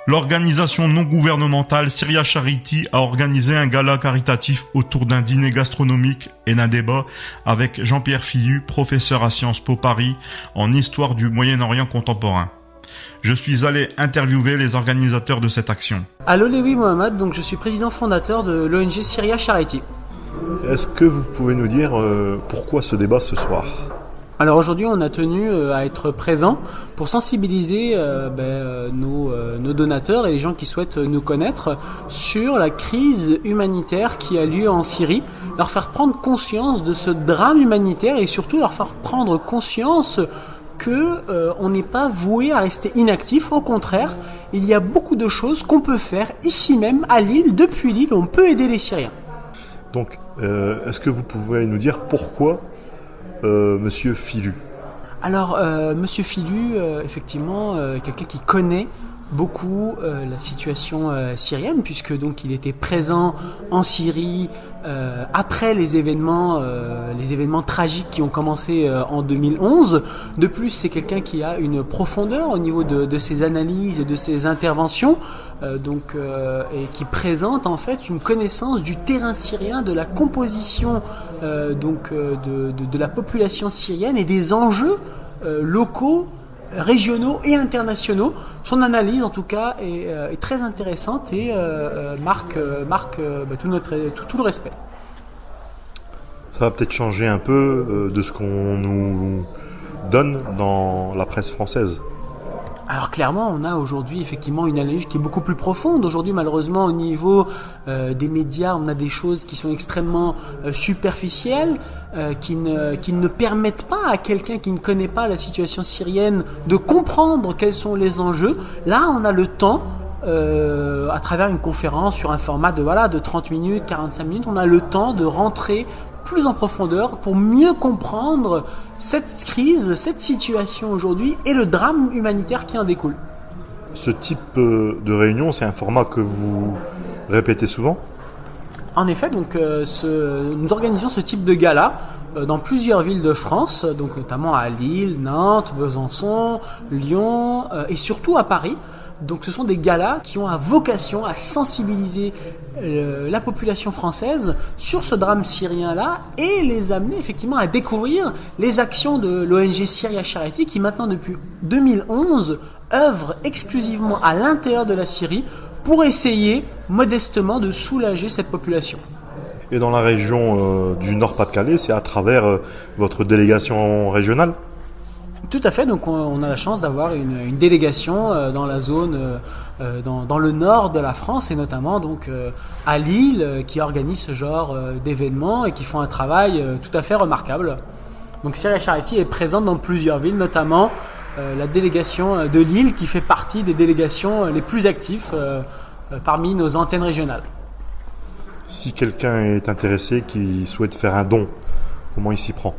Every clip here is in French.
L'organisation non gouvernementale Syria Charity a organisé un gala caritatif autour d'un dîner gastronomique et d'un débat avec Jean-Pierre Fillu, professeur à Sciences Po Paris en histoire du Moyen-Orient contemporain. Je suis allé interviewer les organisateurs de cette action. Alolewi Mohamed, donc je suis président fondateur de l'ONG Syria Charity. Est-ce que vous pouvez nous dire pourquoi ce débat ce soir ? Alors aujourd'hui, on a tenu à être présent pour sensibiliser nos donateurs et les gens qui souhaitent nous connaître sur la crise humanitaire qui a lieu en Syrie, leur faire prendre conscience de ce drame humanitaire et surtout leur faire prendre conscience qu'on n'est pas voué à rester inactif. Au contraire, il y a beaucoup de choses qu'on peut faire ici même à Lille. Depuis Lille, on peut aider les Syriens. Donc, est-ce que vous pouvez nous dire pourquoi Monsieur Fillu ? Alors, Monsieur Fillu, effectivement, quelqu'un qui connaît beaucoup la situation syrienne, puisque donc il était présent en Syrie après les événements tragiques qui ont commencé en 2011. De plus, c'est quelqu'un qui a une profondeur au niveau de ses analyses et de ses interventions, et qui présente en fait une connaissance du terrain syrien, de la composition de la population syrienne et des enjeux locaux, régionaux et internationaux. Son analyse en tout cas est très intéressante et marque tout le respect. Ça va peut-être changer un peu de ce qu'on nous donne dans la presse française. Alors clairement, on a aujourd'hui effectivement une analyse qui est beaucoup plus profonde. Aujourd'hui, malheureusement, au niveau des médias, on a des choses qui sont extrêmement superficielles, qui ne permettent pas à quelqu'un qui ne connaît pas la situation syrienne de comprendre quels sont les enjeux. Là, on a le temps, à travers une conférence sur un format de 30 minutes, 45 minutes, on a le temps de rentrer plus en profondeur pour mieux comprendre cette crise, cette situation aujourd'hui et le drame humanitaire qui en découle. Ce type de réunion, c'est un format que vous répétez souvent ? En effet, donc nous organisons ce type de gala dans plusieurs villes de France, donc notamment à Lille, Nantes, Besançon, Lyon et surtout à Paris. Donc ce sont des galas qui ont à vocation à sensibiliser la population française sur ce drame syrien-là et les amener effectivement à découvrir les actions de l'ONG Syria Charity qui maintenant depuis 2011 œuvre exclusivement à l'intérieur de la Syrie pour essayer modestement de soulager cette population. Et dans la région du Nord-Pas-de-Calais, c'est à travers votre délégation régionale ? Tout à fait, donc on a la chance d'avoir une délégation dans la zone, dans le nord de la France et notamment donc à Lille qui organise ce genre d'événements et qui font un travail tout à fait remarquable. Donc Syria Charity est présente dans plusieurs villes, notamment la délégation de Lille qui fait partie des délégations les plus actives parmi nos antennes régionales. Si quelqu'un est intéressé, qui souhaite faire un don, comment il s'y prend ?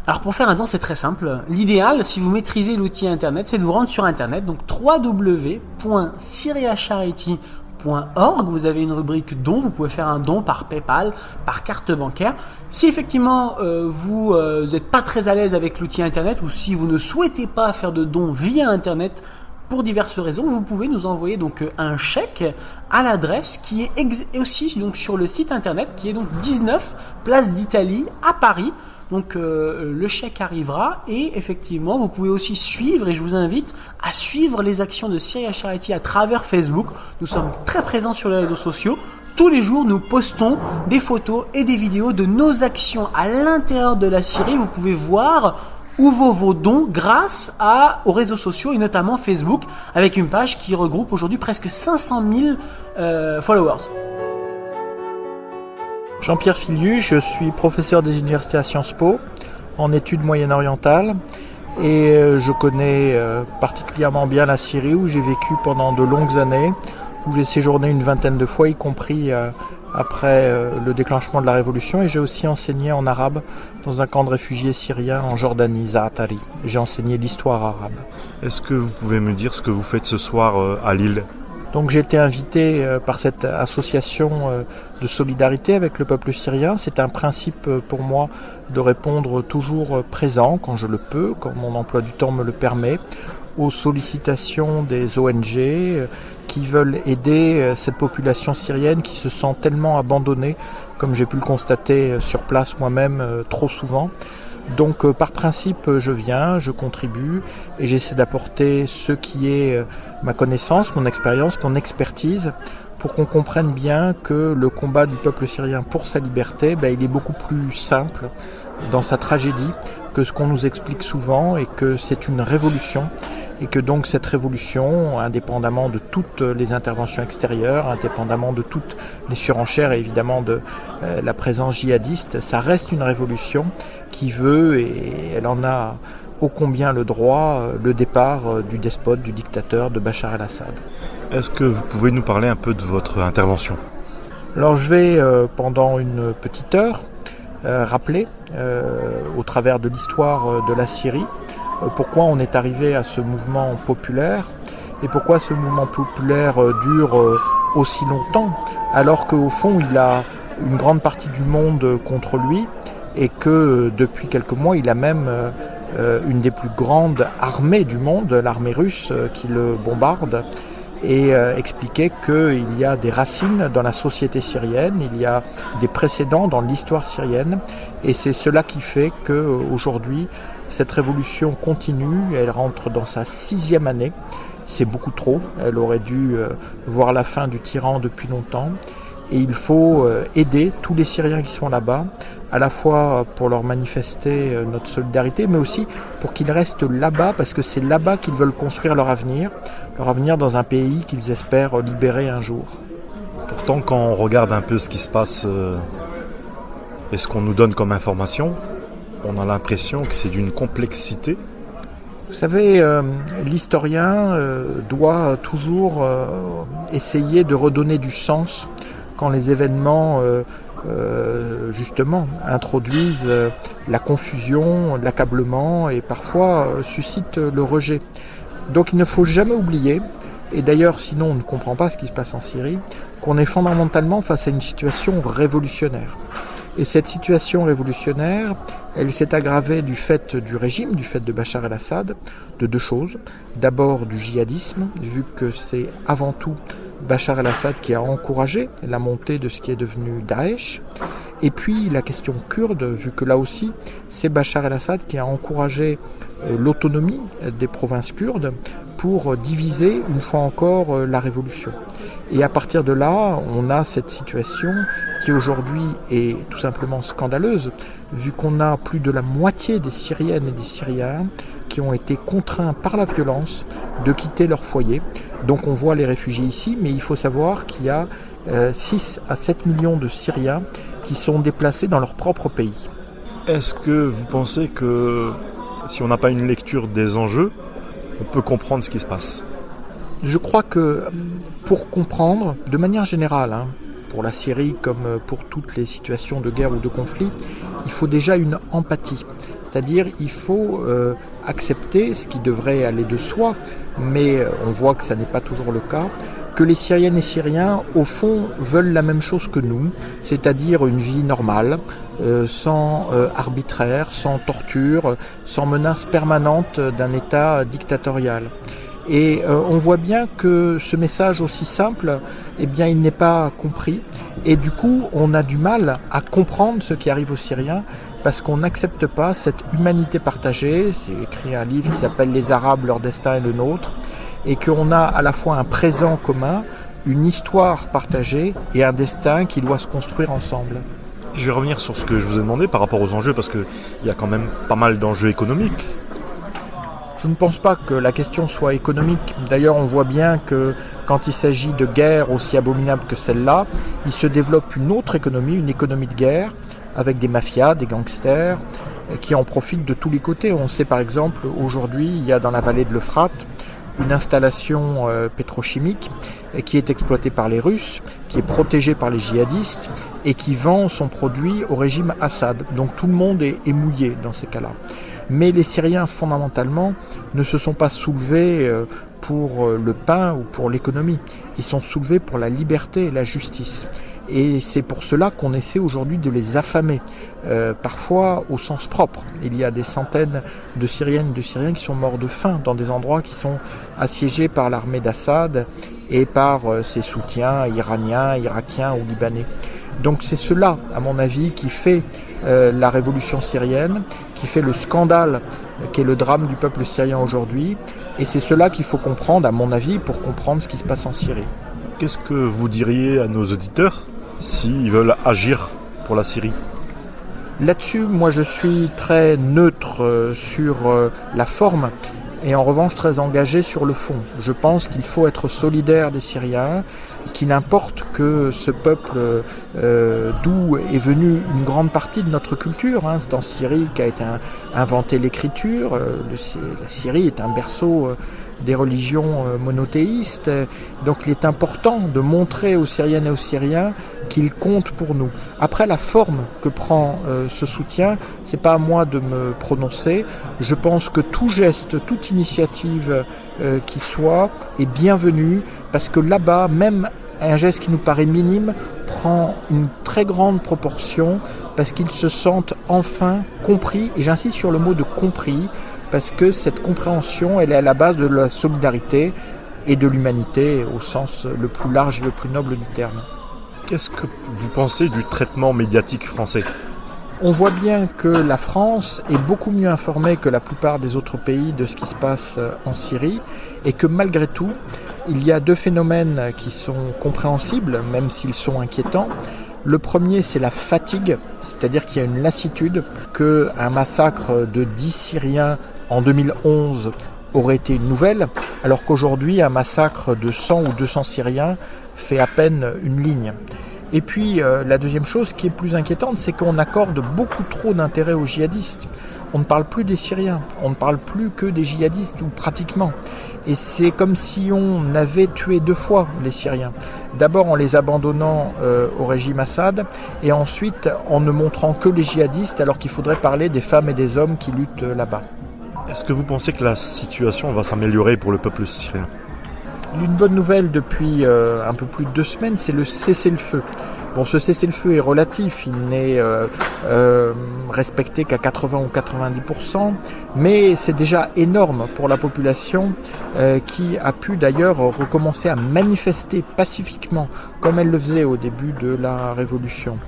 Alors pour faire un don, c'est très simple. L'idéal, si vous maîtrisez l'outil internet, c'est de vous rendre sur internet, donc www.syriacharity.org. Vous avez une rubrique don, vous pouvez faire un don par PayPal, par carte bancaire. Si effectivement vous n'êtes pas très à l'aise avec l'outil internet ou si vous ne souhaitez pas faire de dons via internet pour diverses raisons, vous pouvez nous envoyer donc un chèque à l'adresse qui est aussi donc sur le site internet qui est donc 19 Place d'Italie à Paris. Donc le chèque arrivera et effectivement vous pouvez aussi suivre, et je vous invite à suivre les actions de Syria Charity à travers Facebook. Nous sommes très présents sur les réseaux sociaux. Tous les jours nous postons des photos et des vidéos de nos actions à l'intérieur de la Syrie. Vous pouvez voir où vont vos dons grâce aux réseaux sociaux et notamment Facebook avec une page qui regroupe aujourd'hui presque 500 000 followers. Jean-Pierre Fillu, je suis professeur des universités à Sciences Po en études moyen-orientales et je connais particulièrement bien la Syrie où j'ai vécu pendant de longues années, où j'ai séjourné une vingtaine de fois, y compris après le déclenchement de la révolution, et j'ai aussi enseigné en arabe dans un camp de réfugiés syriens en Jordanie, Zaatari. J'ai enseigné l'histoire arabe. Est-ce que vous pouvez me dire ce que vous faites ce soir à Lille ? Donc j'ai été invité par cette association de solidarité avec le peuple syrien. C'est un principe pour moi de répondre toujours présent quand je le peux, quand mon emploi du temps me le permet, aux sollicitations des ONG qui veulent aider cette population syrienne qui se sent tellement abandonnée, comme j'ai pu le constater sur place moi-même trop souvent. Donc par principe, je viens, je contribue et j'essaie d'apporter ce qui est ma connaissance, mon expérience, mon expertise, pour qu'on comprenne bien que le combat du peuple syrien pour sa liberté, il est beaucoup plus simple dans sa tragédie que ce qu'on nous explique souvent, et que c'est une révolution, et que donc cette révolution, indépendamment de toutes les interventions extérieures, indépendamment de toutes les surenchères et évidemment de la présence djihadiste, ça reste une révolution qui veut, et elle en a ô combien le droit, le départ du despote, du dictateur, de Bachar el-Assad. Est-ce que vous pouvez nous parler un peu de votre intervention ? Alors je vais pendant une petite heure rappeler au travers de l'histoire de la Syrie pourquoi on est arrivé à ce mouvement populaire et pourquoi ce mouvement populaire dure aussi longtemps, alors qu'au fond il a une grande partie du monde contre lui et que depuis quelques mois il a même une des plus grandes armées du monde, l'armée russe qui le bombarde, et expliquer qu'il y a des racines dans la société syrienne, il y a des précédents dans l'histoire syrienne, et c'est cela qui fait qu'aujourd'hui cette révolution continue, elle rentre dans sa 6e année, c'est beaucoup trop, elle aurait dû voir la fin du tyran depuis longtemps, et il faut aider tous les Syriens qui sont là-bas, à la fois pour leur manifester notre solidarité, mais aussi pour qu'ils restent là-bas, parce que c'est là-bas qu'ils veulent construire leur avenir dans un pays qu'ils espèrent libérer un jour. Pourtant, quand on regarde un peu ce qui se passe et ce qu'on nous donne comme information, on a l'impression que c'est d'une complexité. Vous savez, l'historien doit toujours essayer de redonner du sens quand les événements justement introduisent la confusion, l'accablement et parfois suscitent le rejet. Donc il ne faut jamais oublier, et d'ailleurs sinon on ne comprend pas ce qui se passe en Syrie, qu'on est fondamentalement face à une situation révolutionnaire. Et cette situation révolutionnaire, elle s'est aggravée du fait du régime, du fait de Bachar el-Assad, de deux choses. D'abord du djihadisme, vu que c'est avant tout Bachar el-Assad qui a encouragé la montée de ce qui est devenu Daesh. Et puis la question kurde, vu que là aussi c'est Bachar el-Assad qui a encouragé l'autonomie des provinces kurdes pour diviser une fois encore la révolution. Et à partir de là, on a cette situation qui aujourd'hui est tout simplement scandaleuse, vu qu'on a plus de la moitié des Syriennes et des Syriens qui ont été contraints par la violence de quitter leur foyer. Donc on voit les réfugiés ici, mais il faut savoir qu'il y a 6 à 7 millions de Syriens qui sont déplacés dans leur propre pays. Est-ce que vous pensez que si on n'a pas une lecture des enjeux, on peut comprendre ce qui se passe ? Je crois que pour comprendre, de manière générale, pour la Syrie comme pour toutes les situations de guerre ou de conflit, il faut déjà une empathie. C'est-à-dire il faut accepter, ce qui devrait aller de soi, mais on voit que ça n'est pas toujours le cas, que les Syriennes et Syriens, au fond, veulent la même chose que nous, c'est-à-dire une vie normale, sans arbitraire, sans torture, sans menace permanente d'un État dictatorial. Et on voit bien que ce message aussi simple, il n'est pas compris. Et du coup, on a du mal à comprendre ce qui arrive aux Syriens parce qu'on n'accepte pas cette humanité partagée. C'est écrit un livre qui s'appelle « Les Arabes, leur destin et le nôtre » et qu'on a à la fois un présent commun, une histoire partagée et un destin qui doit se construire ensemble. Je vais revenir sur ce que je vous ai demandé par rapport aux enjeux, parce qu'il y a quand même pas mal d'enjeux économiques. Je ne pense pas que la question soit économique. D'ailleurs, on voit bien que quand il s'agit de guerres aussi abominables que celle-là, il se développe une autre économie, une économie de guerre, avec des mafias, des gangsters, qui en profitent de tous les côtés. On sait par exemple, aujourd'hui, il y a dans la vallée de l'Euphrate une installation pétrochimique qui est exploitée par les Russes, qui est protégée par les djihadistes et qui vend son produit au régime Assad. Donc tout le monde est mouillé dans ces cas-là. Mais les Syriens, fondamentalement, ne se sont pas soulevés pour le pain ou pour l'économie. Ils sont soulevés pour la liberté et la justice. Et c'est pour cela qu'on essaie aujourd'hui de les affamer, parfois au sens propre. Il y a des centaines de Syriennes et de Syriens qui sont morts de faim dans des endroits qui sont assiégés par l'armée d'Assad et par ses soutiens iraniens, irakiens ou libanais. Donc c'est cela, à mon avis, qui fait la révolution syrienne, qui fait le scandale qui est le drame du peuple syrien aujourd'hui. Et c'est cela qu'il faut comprendre, à mon avis, pour comprendre ce qui se passe en Syrie. Qu'est-ce que vous diriez à nos auditeurs s'ils veulent agir pour la Syrie ? Là-dessus, moi je suis très neutre sur la forme et en revanche très engagé sur le fond. Je pense qu'il faut être solidaire des Syriens, qu'il importe que ce peuple d'où est venue une grande partie de notre culture, c'est en Syrie qu'a été inventée l'écriture, la Syrie est un berceau des religions monothéistes, donc il est important de montrer aux Syriennes et aux Syriens qu'il compte pour nous. Après, la forme que prend ce soutien, c'est pas à moi de me prononcer. Je pense que tout geste, toute initiative qui soit est bienvenue, parce que là-bas, même un geste qui nous paraît minime prend une très grande proportion, parce qu'ils se sentent enfin compris, et j'insiste sur le mot de compris, parce que cette compréhension, elle est à la base de la solidarité et de l'humanité au sens le plus large et le plus noble du terme. Qu'est-ce que vous pensez du traitement médiatique français ? On voit bien que la France est beaucoup mieux informée que la plupart des autres pays de ce qui se passe en Syrie, et que malgré tout, il y a deux phénomènes qui sont compréhensibles, même s'ils sont inquiétants. Le premier, c'est la fatigue, c'est-à-dire qu'il y a une lassitude, qu'un massacre de 10 Syriens en 2011 aurait été une nouvelle, alors qu'aujourd'hui, un massacre de 100 ou 200 Syriens fait à peine une ligne. Et puis, la deuxième chose qui est plus inquiétante, c'est qu'on accorde beaucoup trop d'intérêt aux djihadistes. On ne parle plus des Syriens, on ne parle plus que des djihadistes, ou pratiquement. Et c'est comme si on avait tué deux fois les Syriens. D'abord en les abandonnant au régime Assad, et ensuite en ne montrant que les djihadistes, alors qu'il faudrait parler des femmes et des hommes qui luttent là-bas. Est-ce que vous pensez que la situation va s'améliorer pour le peuple syrien ? Une bonne nouvelle depuis un peu plus de 2 semaines, c'est le cessez-le-feu. Bon, ce cessez-le-feu est relatif, il n'est respecté qu'à 80 ou 90%, mais c'est déjà énorme pour la population qui a pu d'ailleurs recommencer à manifester pacifiquement, comme elle le faisait au début de la Révolution.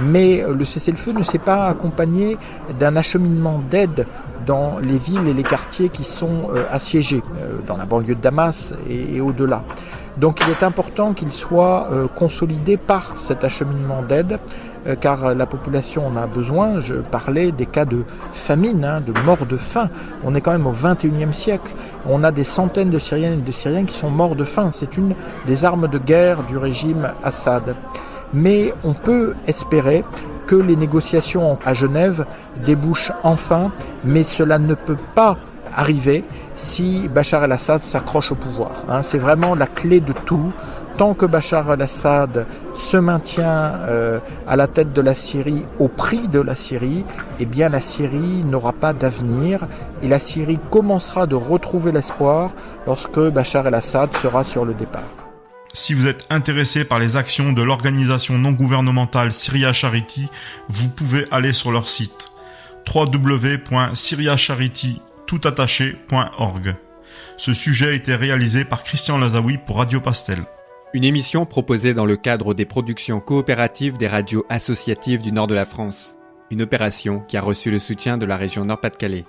Mais le cessez-le-feu ne s'est pas accompagné d'un acheminement d'aide dans les villes et les quartiers qui sont assiégés, dans la banlieue de Damas et au-delà. Donc il est important qu'il soit consolidé par cet acheminement d'aide, car la population en a besoin. Je parlais des cas de famine, de mort de faim. On est quand même au XXIe siècle. On a des centaines de Syriennes et de Syriens qui sont morts de faim. C'est une des armes de guerre du régime Assad. Mais on peut espérer que les négociations à Genève débouchent enfin, mais cela ne peut pas arriver si Bachar el-Assad s'accroche au pouvoir. C'est vraiment la clé de tout. Tant que Bachar el-Assad se maintient à la tête de la Syrie au prix de la Syrie, eh bien la Syrie n'aura pas d'avenir, et la Syrie commencera de retrouver l'espoir lorsque Bachar el-Assad sera sur le départ. Si vous êtes intéressé par les actions de l'organisation non gouvernementale Syria Charity, vous pouvez aller sur leur site www.syriacharity.org. Ce sujet a été réalisé par Christian Lazaoui pour Radio Pastel. Une émission proposée dans le cadre des productions coopératives des radios associatives du nord de la France. Une opération qui a reçu le soutien de la région Nord-Pas-de-Calais.